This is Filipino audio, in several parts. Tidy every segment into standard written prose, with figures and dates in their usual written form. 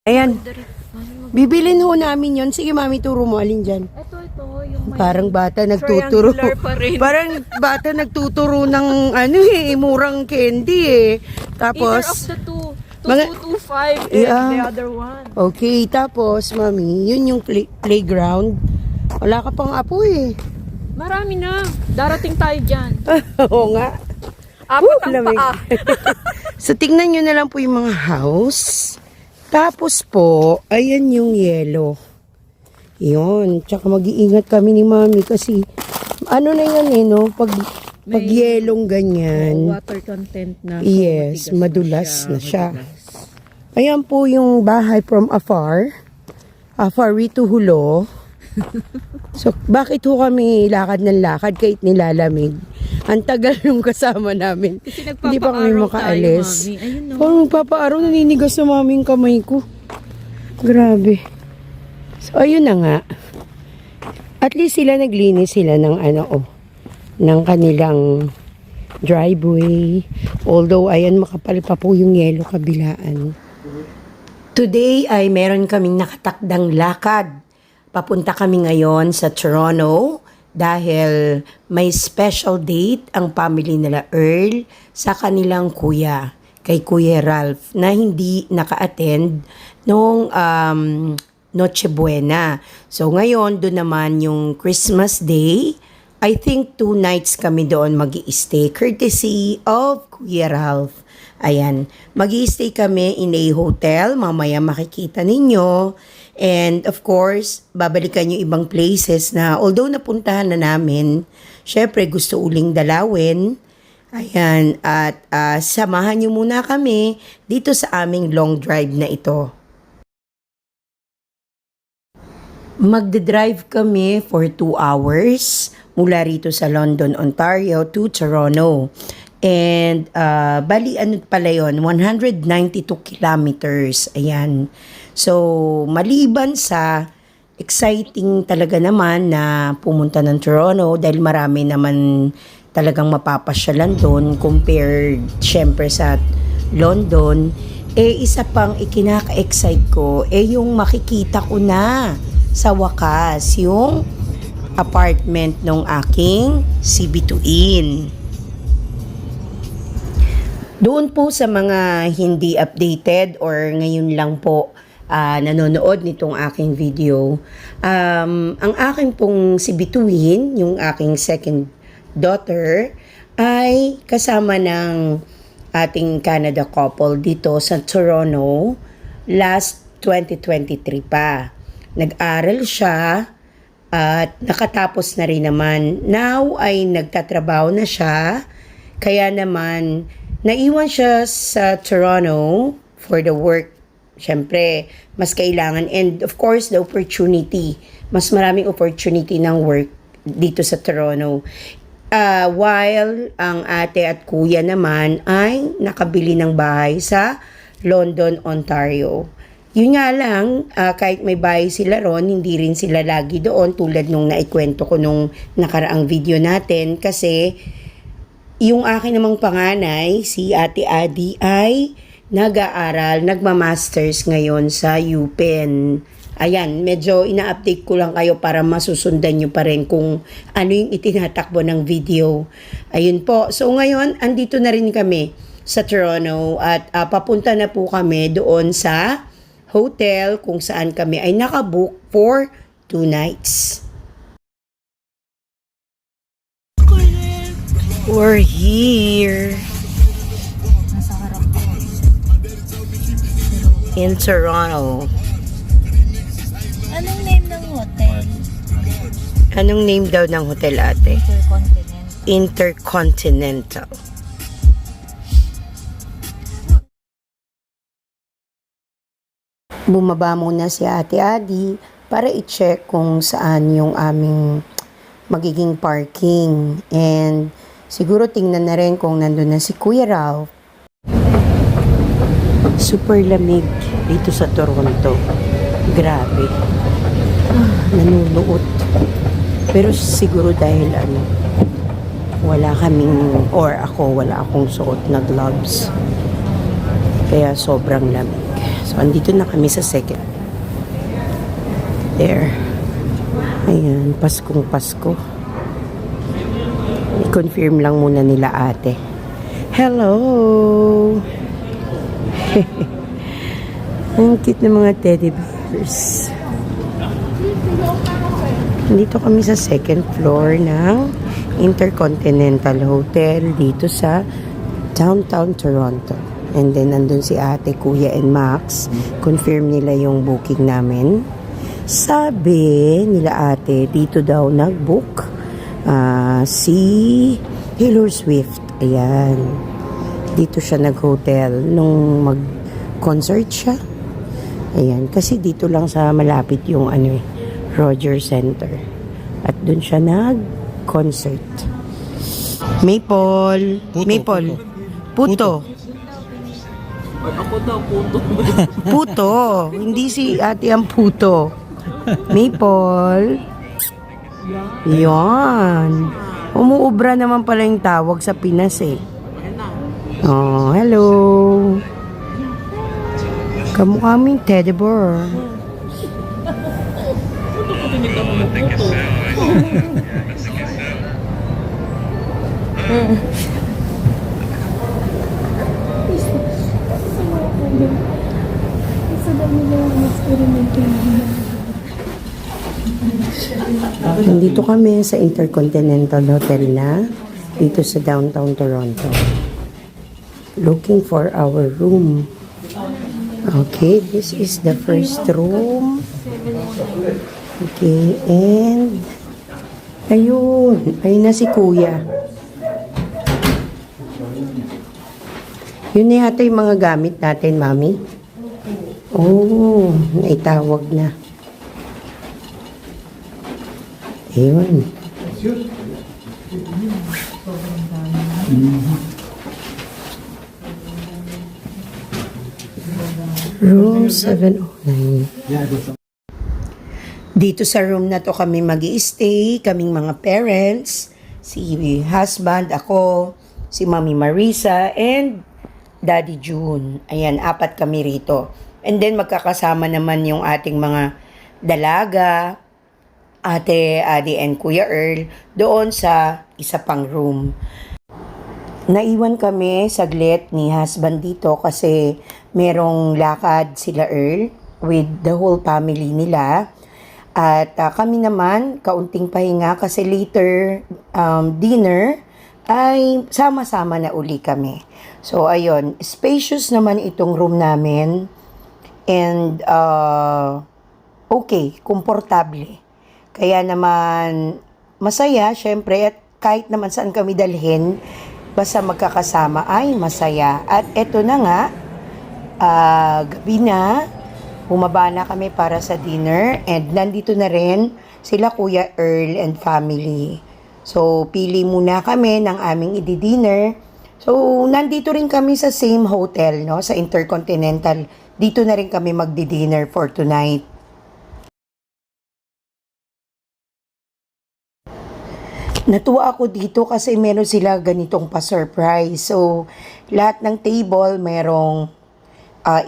Ayan. Bibilin ho namin yon. Sige, mami, turo mo. Alin dyan? Ito, yung may Parang bata nagtuturo. triangular pa rin. Parang bata nagtuturo ng murang candy eh. Either of Tapos, the two. Mga- 2225 and Yeah. the other one. okay. Tapos, mami, yun yung playground. Wala ka pang apo eh. Marami na. Darating tayo dyan. Oo nga. Apat ang lamig. paa. So, tingnan nyo na lang po yung mga house. Tapos po, ayan yung yellow. Yun. Tsaka mag-iingat kami ni mami kasi ano na yan no? Pag yelong ganyan. Water content na. Yes, madulas na siya. Ayan po yung bahay from afar. Afar to Hulo. So, bakit ho kami lakad ng lakad kahit nilalamig? Ang tagal nung kasama namin. Kasi Hindi pa kami nagpapa-araw makaalis. tayo, mami. Ayun, no? Parang nagpapa-araw, naninigas na mami yung kamay ko. Grabe. So, ayun na nga. At least sila naglinis sila ng ng kanilang driveway. Although, ayan, makapal pa po yung yelo kabilaan. Today ay meron kaming nakatakdang lakad. Papunta kami ngayon sa Toronto dahil may special date ang family nila Earl sa kanilang kuya, kay Kuya Ralph, na hindi naka-attend nung Noche Buena. So ngayon, doon naman yung Christmas Day. I think 2 nights kami doon mag-i-stay courtesy of Kuya Ralph. Ayan, mag-i-stay kami in a hotel. Mamaya makikita ninyo. And of course, babalikan yung ibang places na although napuntahan na namin, syempre gusto uling dalawin. Ayan, at samahan nyo muna kami dito sa aming long drive na ito. Magde-drive kami for 2 hours mula rito sa London, Ontario to Toronto. And bali ano pala yun, 192 kilometers. Ayan. So, maliban sa exciting talaga naman na pumunta ng Toronto dahil marami naman talagang mapapasyalan doon compared syempre sa London, isa pang ikinaka-excite ko yung makikita ko na sa wakas yung apartment ng aking CB2in. Doon po sa mga hindi updated or ngayon lang po nanonood nitong aking video, ang aking pong si Bituin, yung aking second daughter, ay kasama ng ating Canada couple dito sa Toronto last 2023 pa. Nag-aral siya at nakatapos na rin naman. Now ay nagtatrabaho na siya, kaya naman naiwan siya sa Toronto for the work. Siyempre, mas kailangan. And of course, the opportunity. Mas maraming opportunity ng work dito sa Toronto. While ang ate at kuya naman ay nakabili ng bahay sa London, Ontario. Yun nga lang, kahit may bahay sila ron, hindi rin sila lagi doon tulad nung naikwento ko nung nakaraang video natin kasi yung akin namang panganay, si Ate Adi, ay nag-aaral, nagma-masters ngayon sa UPenn. Ayan, medyo ina-update ko lang kayo para masusundan nyo pa rin kung ano yung itinatakbo ng video. Ayun po. So ngayon, andito na rin kami sa Toronto at papunta na po kami doon sa hotel kung saan kami ay nakabook for 2 nights. We're here in Toronto. Anong name ng hotel? Anong name daw ng hotel, ate? Intercontinental. Intercontinental. Bumaba muna si Ate Adi para i-check kung saan yung aming magiging parking. And siguro tingnan na rin kung nandun na si Kuya Ralph. Super lamig dito sa Toronto. Grabe. Nanunuot. Pero siguro dahil wala kaming, or wala akong suot na gloves. Kaya sobrang lamig. So So, andito na kami sa second. There. Ayan, Paskong Pasko. I-confirm lang muna nila ate. Hello! Ang cute ng mga teddy bears. Dito kami sa second floor ng Intercontinental Hotel dito sa downtown Toronto. And then, nandun si ate, kuya, and Max. Confirm nila yung booking namin. Sabi nila ate, dito daw nag-book si Taylor Swift. Ayan. Dito siya nag-hotel nung mag-concert siya. Ayan. Kasi dito lang sa malapit yung Rogers Center. At dun siya nag-concert. Maple. Maple. Puto. Ako daw, puto. Puto. Hindi si ate ang puto. Maple. Yan. Umuubra naman pala yung tawag sa Pinas eh. Oh, hello. Kamukha mo yung teddy bear. Nandito kami sa Intercontinental Hotel na dito sa downtown Toronto. Looking for our room. Okay, this is the first room. Okay, and ayun na si kuya. Yun na yata yung mga gamit natin, mami. Oh, naitawag na. Ayun. Room 709. Dito sa room na to kami mag-i-stay, kaming mga parents, si husband, ako, si Mami Marisa, and Daddy June. Ayan, 4 kami rito. And then magkakasama naman yung ating mga dalaga, Ate Adi and Kuya Earl, doon sa isa pang room. Naiwan kami saglit ni husband dito kasi merong lakad sila Earl with the whole family nila. At kami naman, kaunting pahinga kasi later dinner ay sama-sama na uli kami. So ayun, spacious naman itong room namin and okay, komportable. Kaya naman masaya, syempre, at kahit naman saan kami dalhin, basta magkakasama ay masaya. At eto na nga, gabi na, bumaba na kami para sa dinner, and nandito na rin sila Kuya Earl and family. So, pili muna kami ng aming i-dinner. So, nandito rin kami sa same hotel, no, sa Intercontinental. Dito na rin kami magdi-dinner for tonight. Natuwa ako dito kasi meron sila ganitong pa-surprise. So, lahat ng table merong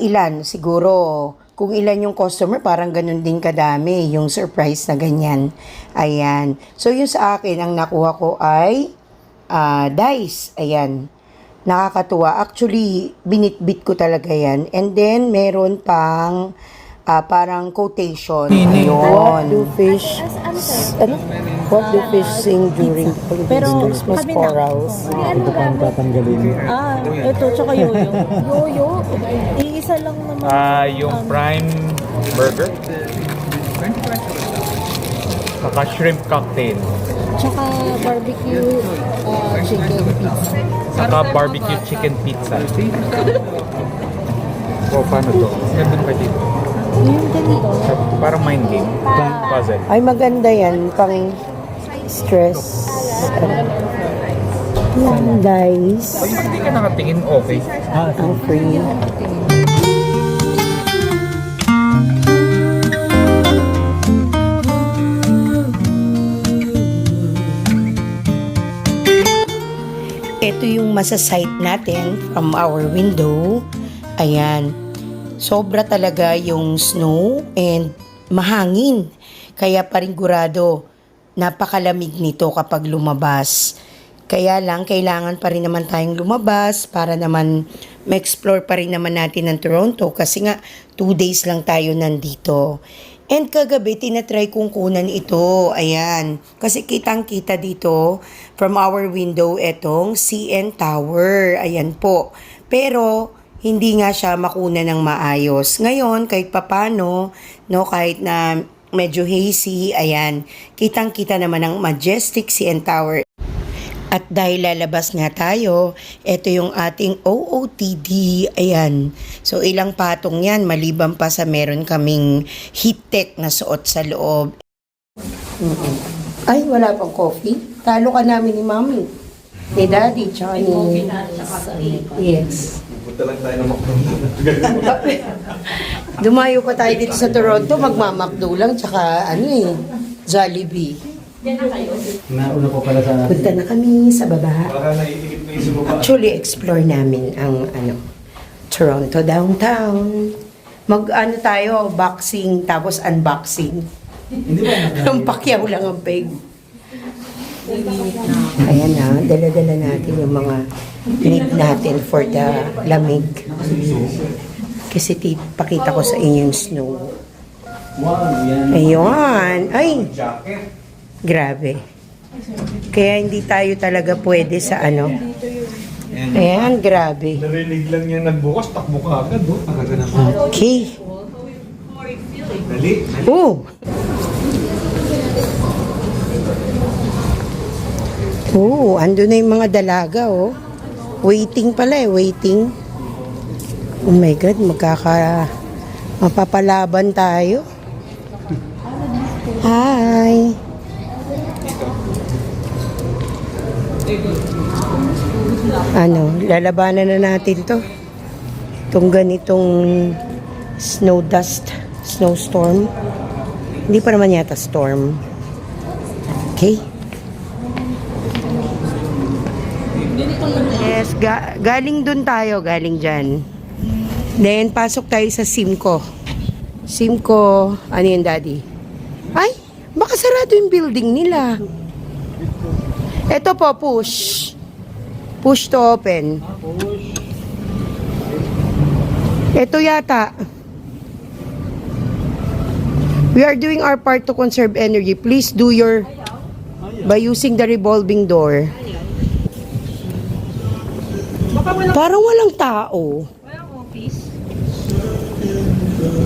ilan. Siguro, kung ilan yung customer, parang ganun din kadami yung surprise na ganyan. Ayan. So, yung sa akin, ang nakuha ko ay dice. Ayan. Nakakatuwa. Actually, binitbit ko talaga yan. And then, meron pang parang quotation. Ayun. What do fish sing during Christmas chorals? Ito paano tatanggalin? Ito, tsaka yoyo. Yoyo? Iisa lang naman. Yung prime burger. Saka shrimp cocktail. Tsaka barbecue chicken pizza. Saka barbecue chicken pizza. O, paano to? Nandun pa dito. Yung ganito. Parang mind game. Puzzle. Ay, maganda yan. Pang stress. Yan, guys. Pag hindi ka nakatingin, okay. Ang free. Ito yung masasight natin from our window. Ayan. sobra talaga yung snow and mahangin. Kaya paringurado, napakalamig nito kapag lumabas. Kaya lang, kailangan pa rin naman tayong lumabas para naman ma-explore pa rin naman natin ang Toronto kasi nga 2 days lang tayo nandito. And kagabi, tinatry kong kunan ito. Ayan. Kasi kitang-kita dito from our window etong CN Tower. Ayan po. Pero, hindi nga siya makuna ng maayos. Ngayon, kahit papano, no, kahit na medyo hazy, ayan, kitang-kita naman ang majestic CN Tower. At dahil lalabas nga tayo, ito yung ating OOTD, ayan. So, ilang patong yan, maliban pa sa meron kaming heat tech na suot sa loob. Ay, wala pang coffee? Talo ka namin ni Mami. Ni Daddy, tsaka ni... Yes. Punta lang tayo ng McDonald's. Dumayo pa tayo dito sa Toronto, magmamakdo lang, tsaka Jollibee. Nauna po pala sa... Punta na kami sa baba. Baka naitigit na yung baba. Actually, explore namin ang Toronto downtown. Tayo, boxing, tapos unboxing. Hindi ba? Ang pakyaw lang ang peg. Ayan na, dala-dala natin yung mga need natin for the lamig. Kasi pakita ko sa inyo yung snow. Wow, yan. Ayun. Ay, Jacket. grabe. Kaya hindi tayo talaga pwede sa Ayan, grabe. Narinig lang niya nagbukas, takbo ka agad, oh. Aga naman. Okay. Dali. Oh! Oh, ando na yung mga dalaga, oh. Waiting pala waiting. Oh my God, mapapalaban tayo. Hi! Lalabanan na natin to. Itong ganitong snowstorm. Hindi pa naman yata storm. Okay? Yes, galing dun tayo, galing dyan. Then, pasok tayo sa Simco. Simco, ano yun, Daddy? Ay, baka sarado yung building nila. Ito po, push. Push to open. Ito yata. We are doing our part to conserve energy. Please do by using the revolving door. Parang walang tao. Walang office.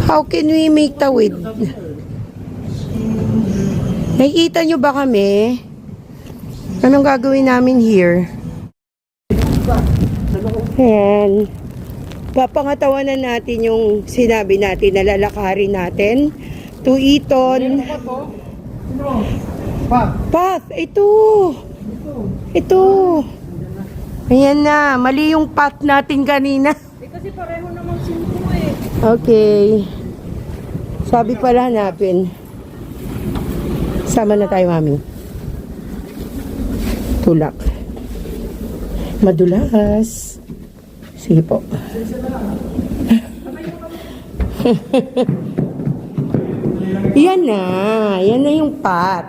How can we make tawid? Nakikita nyo ba kami? Anong gagawin namin here? Ayan. Papangatawanan natin yung sinabi natin na lalakarin natin to Eton. Path. Ito. Ayan na. Mali yung path natin kanina. Kasi pareho namang sumpo eh. Okay. Sabi pala hanapin. Sama na tayo, Mami. Tulak. Madulas. Sige po. Yan na. Yan na yung path.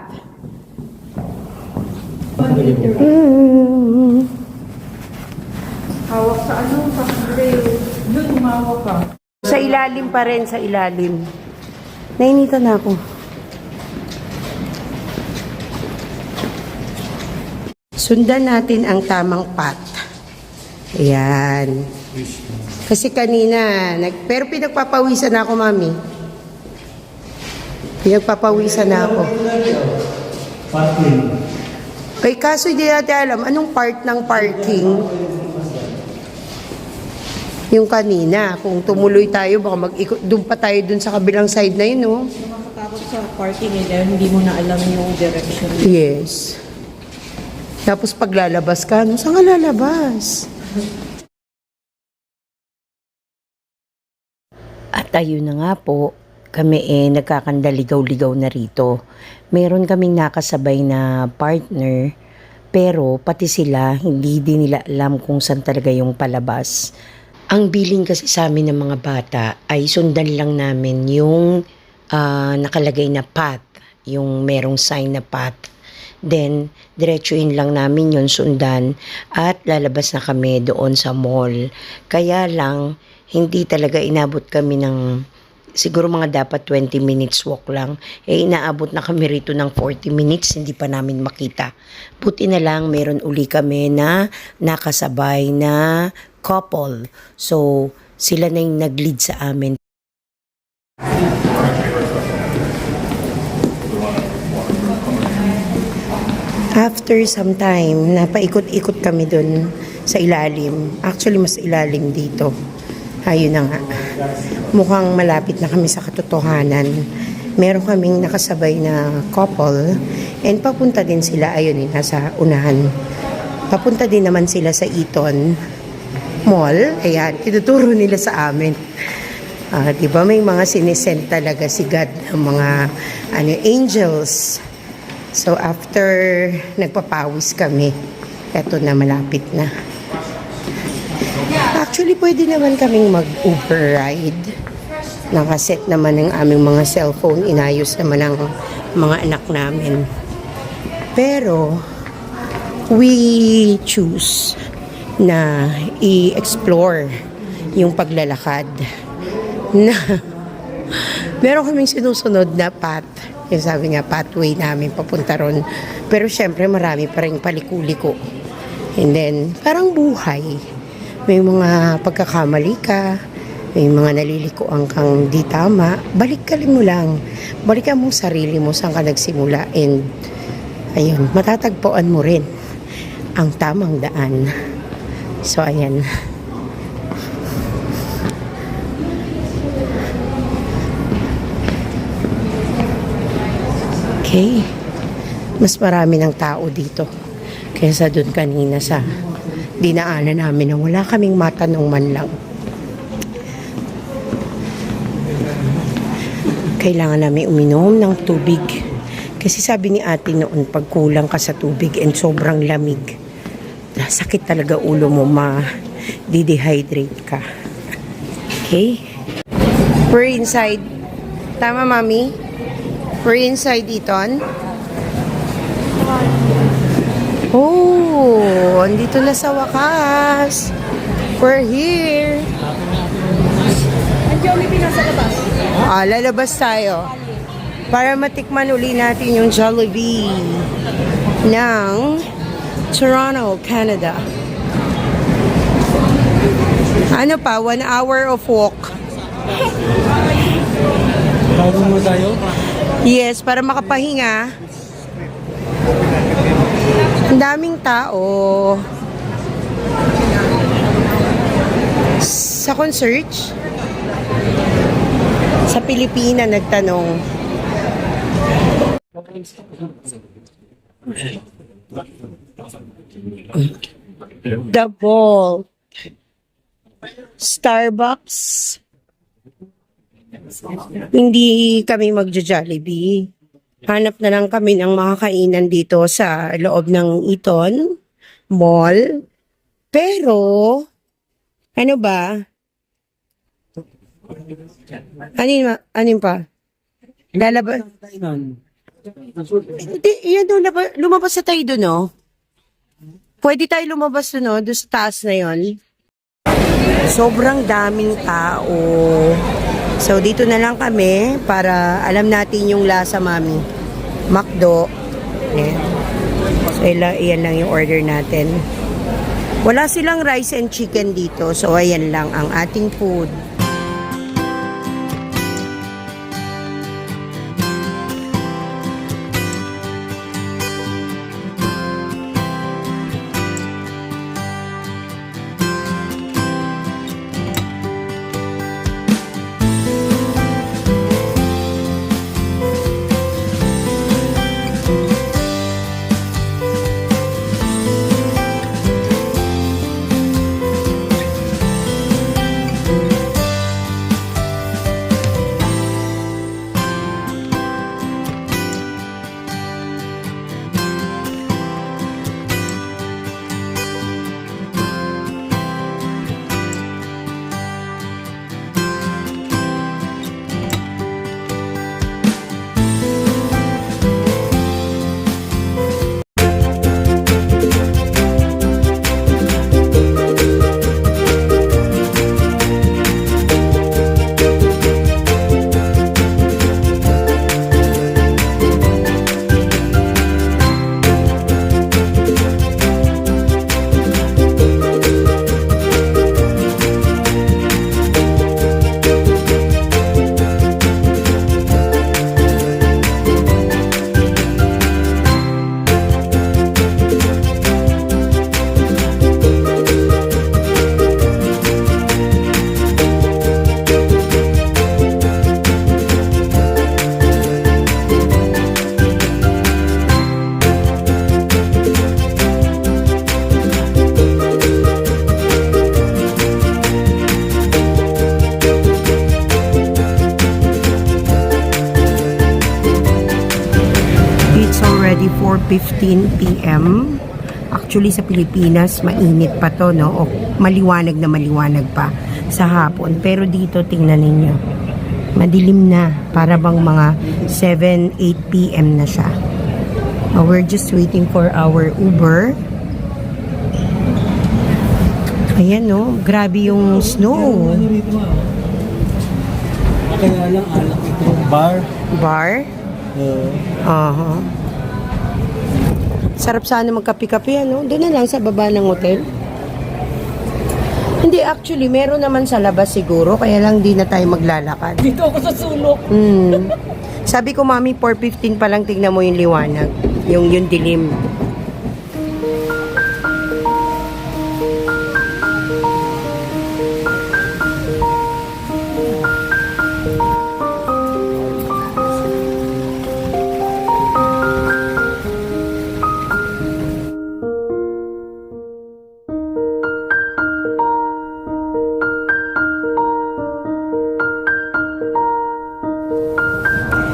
Hawak sa sa grill. Yun, humawak ka. Sa ilalim pa rin, sa ilalim. Nainitan na ako. Sundan natin ang tamang path. Ayan. Kasi kanina, pero pinagpapawisan na ako, Mami. Pinagpapawisan na ako. Parking. Ay, kaso hindi natin alam, anong part ng parking? Yung kanina, kung tumuloy tayo, baka mag-ikot, doon pa tayo doon sa kabilang side na yun, no? Nakakatakot sa parking eh, dahil hindi mo na alam yung direction. Yes. Tapos paglalabas ka, no? Saan ka lalabas? At ayun na nga po, kami nagkakandaligaw-ligaw na rito. Meron kaming nakasabay na partner, pero pati sila, hindi din nila alam kung saan talaga yung palabas. Ang billing kasi sa amin ng mga bata ay sundan lang namin yung nakalagay na path, yung merong sign na path. Then, diretsuin lang namin yon, sundan, at lalabas na kami doon sa mall. Kaya lang, hindi talaga inabot kami ng siguro mga dapat 20 minutes walk lang. Inaabot na kami rito ng 40 minutes, hindi pa namin makita. Buti na lang, meron uli kami na nakasabay na couple. So, sila na yung nag-lead sa amin. After some time, napaikot-ikot kami dun sa ilalim. Actually, mas ilalim dito. Ayun na nga. Mukhang malapit na kami sa katotohanan. Meron kaming nakasabay na couple and papunta din sila, ayun, nasa unahan. Papunta din naman sila sa Eton Mall. Ayan, tinuturo nila sa amin. Diba may mga sinisend talaga si God ng mga angels. So after nagpapawis kami, eto na, malapit na. Actually, pwede naman kaming mag-Uber ride. Nakaset naman ng aming mga cellphone, inayos naman ng mga anak namin. Pero, we choose na i-explore yung paglalakad na meron kaming sinusunod na path. Yung sabi nga, pathway namin papunta ron. Pero syempre, marami pa rin paliko-liko. And then, parang buhay. May mga pagkakamali ka, may mga nalilikuan kang di tama, balik-kalin mo lang. Balikan mo sarili mo, saan ka nagsimula. And, ayun, matatagpuan mo rin ang tamang daan. So, ayan. Okay. Mas marami ng tao dito kaysa dun kanina sa dinaanan namin na wala kaming matanong man lang. Kailangan namin uminom ng tubig. Kasi sabi ni ate noon, pag kulang ka sa tubig and sobrang lamig, sakit talaga ulo mo, ma-dehydrate ka. Okay? We're inside. Tama, mami? We're inside Eton. Oh, andito na sa wakas. We're here. Ang Jollibee nasa labas. Lalabas tayo. Para matikman uli natin yung Jollibee ng Toronto, Canada. Ano pa? 1 hour of walk. Bago mo tayo? Yes, para makapahinga. Ang daming tao. Sa concert, sa Pilipina nagtanong. The Ball. Starbucks. Hindi kami magja-Jollibee. Hanap na lang kami ng mga kainan dito sa loob ng Eton Mall. Pero, ano ba? Anin pa? Lalabas? Hindi, yan doon, lumabas na tayo doon, no? Pwede tayo lumabas doon, no? Doon sa taas na yon. Sobrang daming tao. So, dito na lang kami para alam natin yung lasa, mami. McDo. Ayan. So, iyan lang yung order natin. Wala silang rice and chicken dito. So, ayan lang ang ating food. already 4:15 p.m. Actually, sa Pilipinas, mainit pa to, no? O maliwanag na maliwanag pa sa hapon. Pero dito, tingnan ninyo. Madilim na. Para bang mga 7, 8 p.m. na siya. We're just waiting for our Uber. Ayan, no? Grabe yung snow. Kaya lang alak ito. Bar. Bar? Aha. Sarap sana magkape-kape, ano? Doon na lang sa baba ng hotel. Hindi, actually, meron naman sa labas siguro, kaya lang di na tayo maglalakad. Dito ako sa sulok. Sabi ko, Mami, 4:15 pa lang, tignan mo yung liwanag. Yung dilim.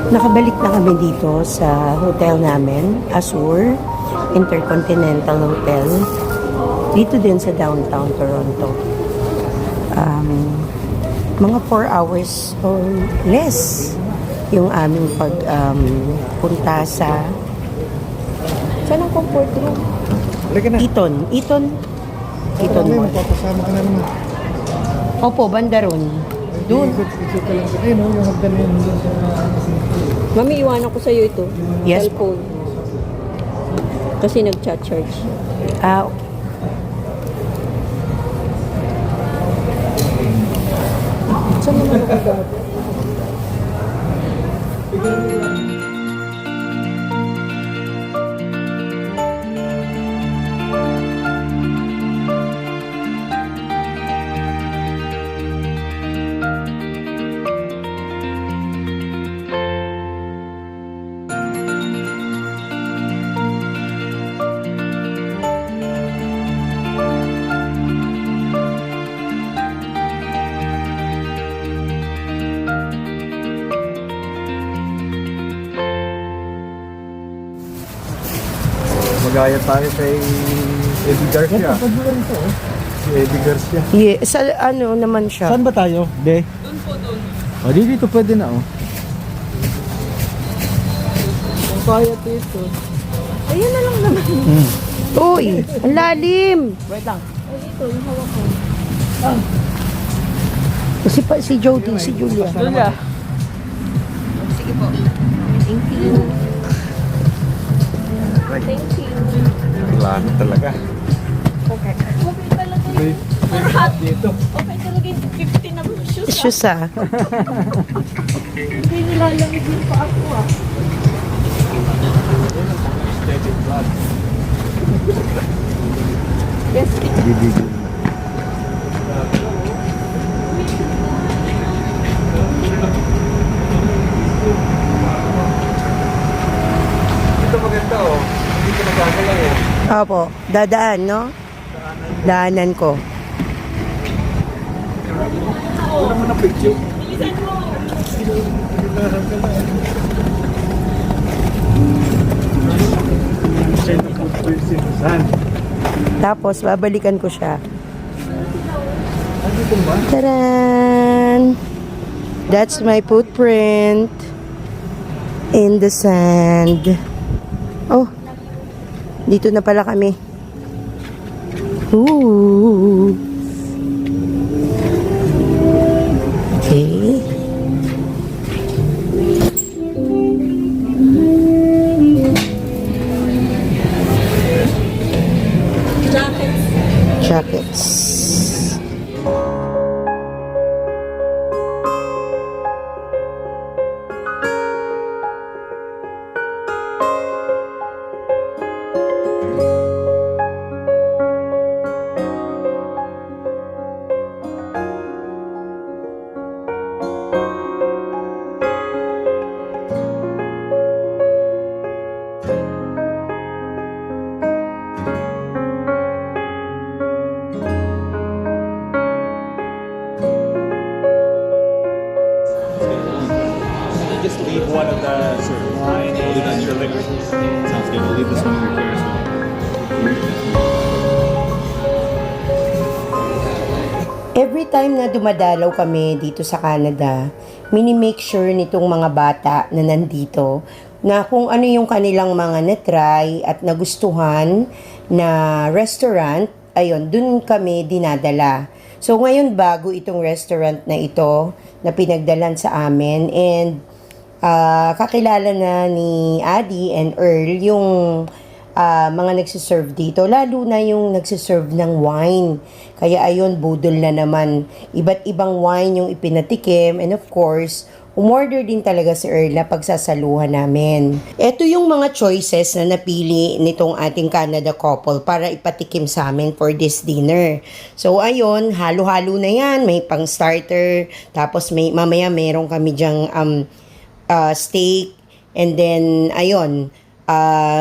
Nakabalik na kami dito sa hotel namin, Azure Intercontinental Hotel. Dito din sa downtown Toronto. Mga 4 hours or less yung aming punta sa saan ang comfort room? Eton Mall. Papasama ka na naman. Opo, banda ron. Doon. Ikot ka lang. Ayun, yung hagdan yun. Mami, iwanan ko sa'yo ito. Yes. Cellphone. Kasi nag-chat-charge. Ah, okay. Saan naman ako dati? Magaya tayo kay Eddie Garcia. Si Eddie Garcia. Yeah, sa ano naman siya? Saan ba tayo? De? Doon po, doon. O, dito pwede na, oh. Ang kaya dito. Ayun na lang naman. Uy, ang lalim. Wait lang. Ito, yung hawak ko. Si Jody, si Julia. Julia. Thank you. Wala na talaga. Okay talaga Dito. Okay talaga yung 50 na shoes. Shoes ah. Hindi nilalamig yung pa ako ah. Yes, Bibigyan. Ito maganda, oh. Hindi ko nagagalaw, oh. Opo, dadaan, no? Daanan ko. Wala mo na picture. Tapos, babalikan ko siya. Taran! That's my footprint in the sand. Oh, dito na pala kami. Ooh. Okay. Jackets. leave one of the wine and the liquor. Sounds good. We'll leave this one in your care as well. Every time na dumadalaw kami dito sa Canada, mini-make sure nitong mga bata na nandito na kung ano yung kanilang mga na-try at nagustuhan na restaurant, ayun, dun kami dinadala. So ngayon bago itong restaurant na ito na pinagdalan sa amin and kakilala na ni Adi and Earl yung mga nagsiserve dito, lalo na yung nagsiserve ng wine. Kaya ayun, budol na naman. Iba't ibang wine yung ipinatikim and of course, umorder din talaga si Earl na pagsasaluhan namin. Ito yung mga choices na napili nitong ating Canada couple para ipatikim sa amin for this dinner. So ayun, halo-halo na yan. May pang starter, tapos mamaya meron kami dyang steak, and then ayun,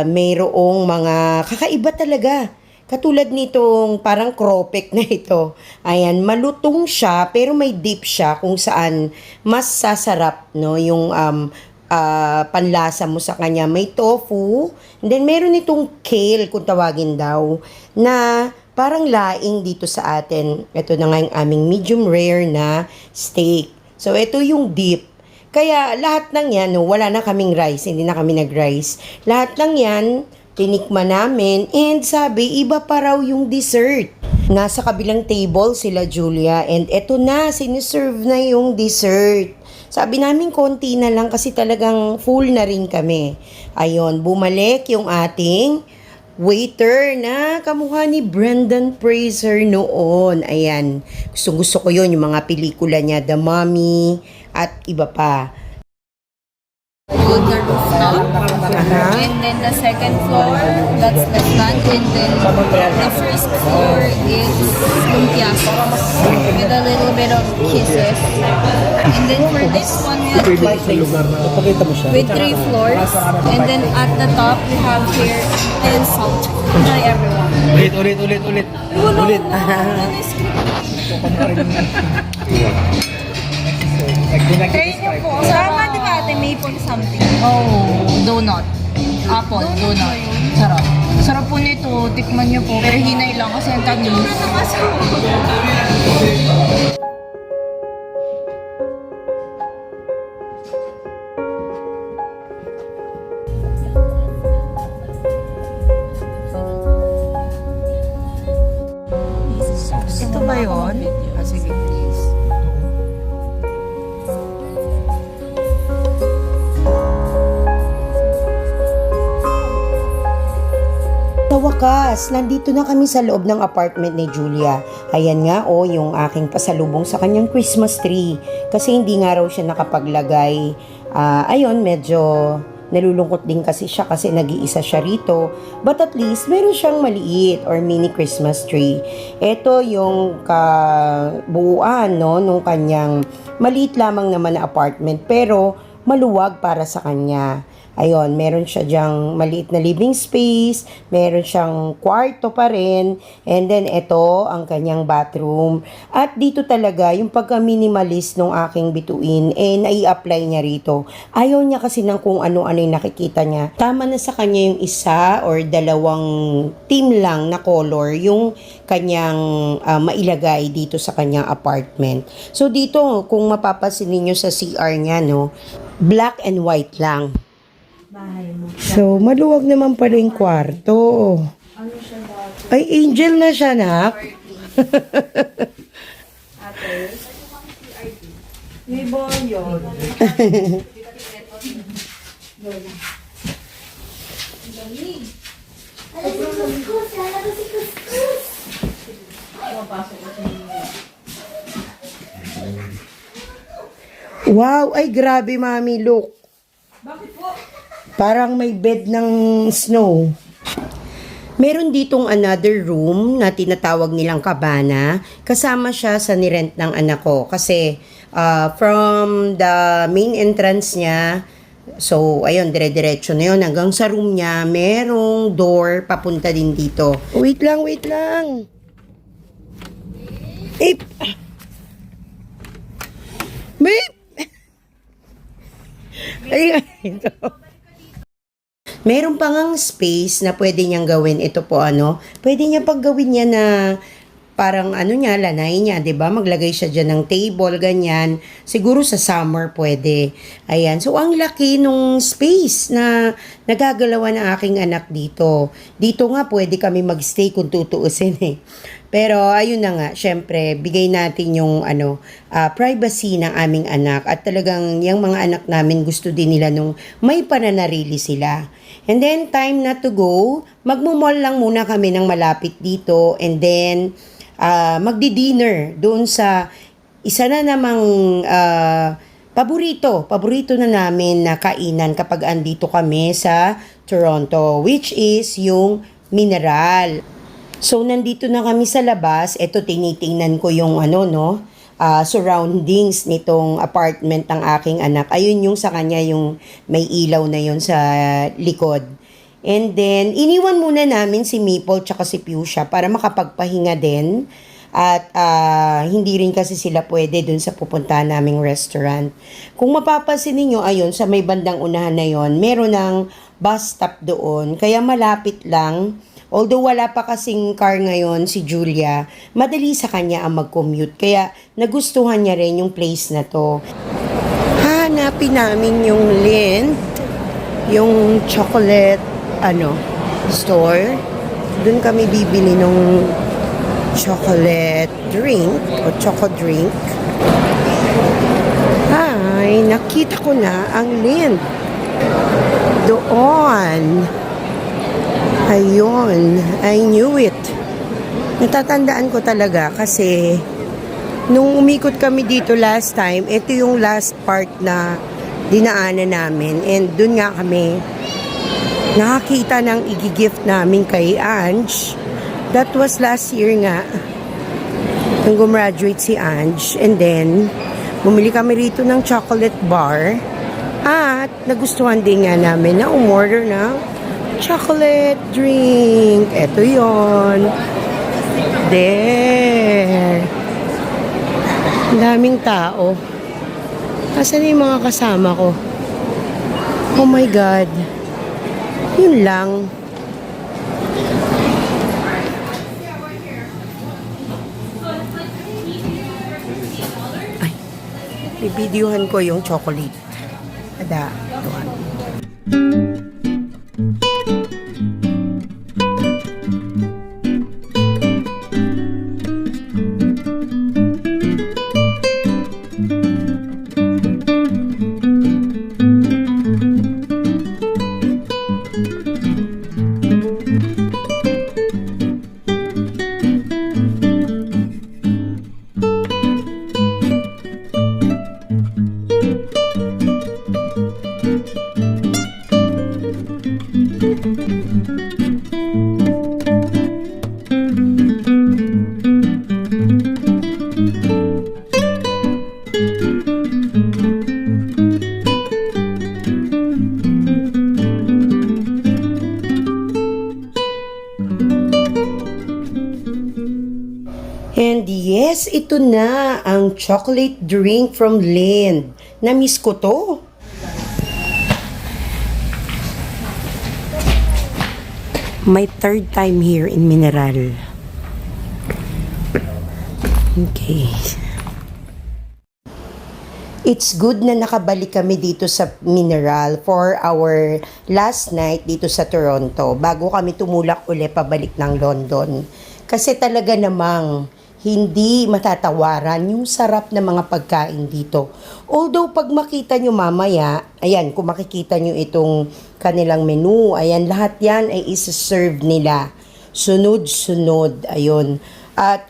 mayroong mga kakaiba talaga. Katulad nitong parang kropek na ito. Ayan, malutong siya pero may dip siya kung saan mas sasarap, no, yung panlasa mo sa kanya. May tofu, and then meron itong kale kung tawagin daw, na parang laing dito sa atin. Ito na nga yung aming medium rare na steak. So ito yung dip. Kaya lahat ng yan, no, wala na kaming rice, hindi na kami nag-rice. Lahat ng yan, tinikman namin, and sabi, iba pa raw yung dessert. Nasa kabilang table sila Julia, and eto na, siniserve na yung dessert. Sabi namin konti na lang kasi talagang full na rin kami. Ayun, bumalik yung ating waiter na kamukha ni Brendan Fraser noon. Ayan, gusto ko yun, yung mga pelikula niya, The Mummy, at iba pa. On the rooftop. And then the second floor, that's the front. And then the first floor is lumpia sauce with a little bit of kisses. And then for this one, we have with 3 floors. And then at the top, we have here and salt. Try everyone. Ulit. Try niyo po. Sama, di ba ate? Maple something. Oh, donut. Apple, donut. Sarap. Sarap po nito. Tikman niyo po. Pero hinay lang kasi ang tamis. Ito ba yun? Sige, please. Sa wakas, nandito na kami sa loob ng apartment ni Julia. Ayan nga, yung aking pasalubong sa kanyang Christmas tree. Kasi hindi nga raw siya nakapaglagay. Ayun, medyo nalulungkot din kasi siya kasi nag-iisa siya rito. But at least, meron siyang maliit or mini Christmas tree. Ito yung kabuuan, no, nung kanyang maliit lamang naman na apartment. Pero maluwag para sa kanya. Ayun, meron siya dyang maliit na living space, meron siyang kwarto pa rin, and then ito ang kanyang bathroom. At dito talaga, yung pagka-minimalist ng aking bituin, nai-apply niya rito. Ayaw niya kasi ng kung ano-ano yung nakikita niya. Tama na sa kanya yung isa or dalawang team lang na color, yung kanyang mailagay dito sa kanyang apartment. So dito, kung mapapansin niyo sa CR niya, no, black and white lang. So, maluwag naman pala yung kwarto. Ay, angel na siya, nak. Wow, ay grabe, mami, look. Parang may bed ng snow. Meron ditong another room na tinatawag nilang kabana. Kasama siya sa nirent ng anak ko. Kasi from the main entrance niya, so ayun, dire-diretso na yun. Hanggang sa room niya, merong door papunta din dito. Wait lang. Babe! Ayun, ito. Meron pa ngang space na pwede niyang gawin. Ito po pwede niya pag gawin niya na parang niya, lanay niya, 'di ba? Maglagay siya diyan ng table, ganyan. Siguro sa summer pwede. Ayan. So ang laki nung space na nagagalawan ng aking anak dito. Dito nga pwede kami magstay kung tutuusin eh. Pero ayun na nga, syempre, bigay natin yung privacy ng aming anak at talagang yung mga anak namin gusto din nila nung may pananarili sila. And then time na to go, magmumall lang muna kami ng malapit dito and then magdi-dinner doon sa isa na namang paborito na namin na kainan kapag andito kami sa Toronto, which is yung Mineral. So, nandito na kami sa labas. Ito, tinitingnan ko yung surroundings nitong apartment ng aking anak. Ayun yung sa kanya, yung may ilaw na yun sa likod. And then, iniwan muna namin si Maple tsaka si Fuchsia para makapagpahinga din. At hindi rin kasi sila pwede dun sa pupuntahan naming restaurant. Kung mapapansin ninyo, ayun, sa may bandang unahan na yon, meron ng bus stop doon. Kaya malapit lang. Although wala pa kasing car ngayon si Julia, madali sa kanya ang mag-commute. Kaya nagustuhan niya rin yung place na to. Hanapin namin yung Lindt, yung chocolate store. Doon kami bibili ng chocolate drink o choco drink. Ay, nakita ko na ang Lindt. Doon. Ayun, I knew it. Natatandaan ko talaga kasi nung umikot kami dito last time, ito yung last part na dinaanan namin. And dun nga kami nakakita ng i-gift namin kay Ange. That was last year nga. Nung gumraduate si Ange. And then, bumili kami rito ng chocolate bar. At nagustuhan din nga namin na umorder ng chocolate drink. Ito yon. There. Ang daming tao. Asan yung mga kasama ko? Oh my God. Yun lang. Ay. Bibidyohan ko yung chocolate. Ada. Doon. And yes, ito na ang chocolate drink from Lindt. Na-miss ko to. My third time here in Mineral. Okay. It's good na nakabalik kami dito sa Mineral for our last night dito sa Toronto bago kami tumulak uli pabalik ng London. Kasi talaga namang hindi matatawaran yung sarap ng mga pagkain dito. Although pag makita nyo mamaya, ayan, kung makikita nyo itong kanilang menu, ayan, lahat yan ay isa-serve nila. Sunod-sunod, ayun. At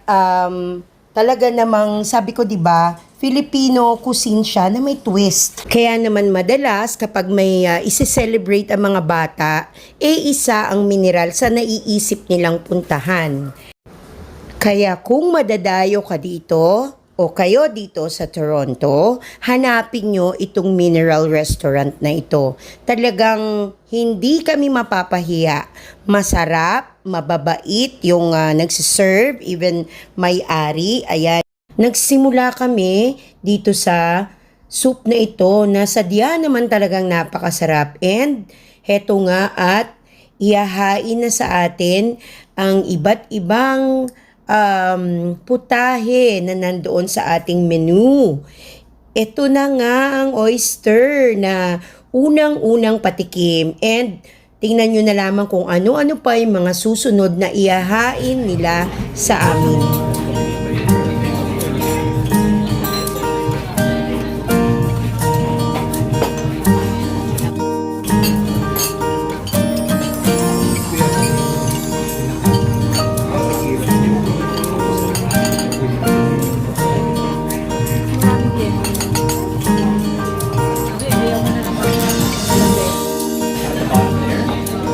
talaga namang, sabi ko diba, Filipino cuisine siya na may twist. Kaya naman madalas kapag may isi-celebrate ang mga bata, isa ang Mineral sa naiisip nilang puntahan. Kaya kung madadayo ka dito o kayo dito sa Toronto, hanapin nyo itong Mineral Restaurant na ito. Talagang hindi kami mapapahiya. Masarap, mababait yung nagsiserve, even may-ari. Ayan. Nagsimula kami dito sa soup na ito na sadya naman talagang napakasarap. And heto nga at ihahain na sa atin ang iba't ibang putahe na nandoon sa ating menu. Ito na nga ang oyster na unang-unang patikim. And tingnan nyo na lamang kung ano-ano pa yung mga susunod na ihahain nila sa amin.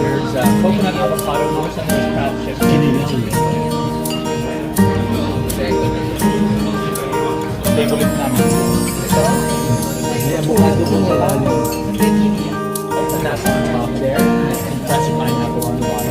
There's coconut avocado mousse and there's crab chips. Favorite namin. May avocado po sa lalo. And that's on top there. And fresh pineapple on the bottom.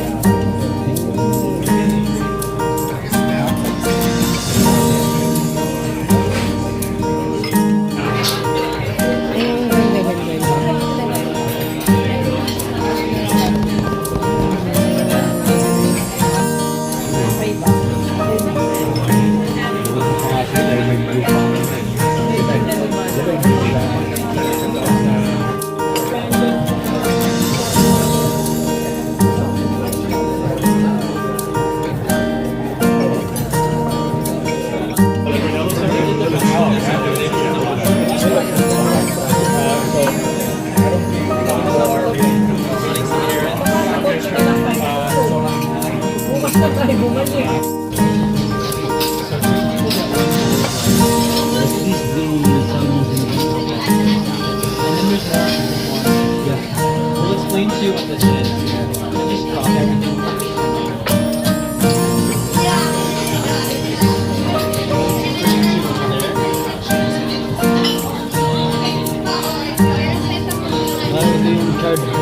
We'll explain to you what this is. Just drop everything. Ano yung charge?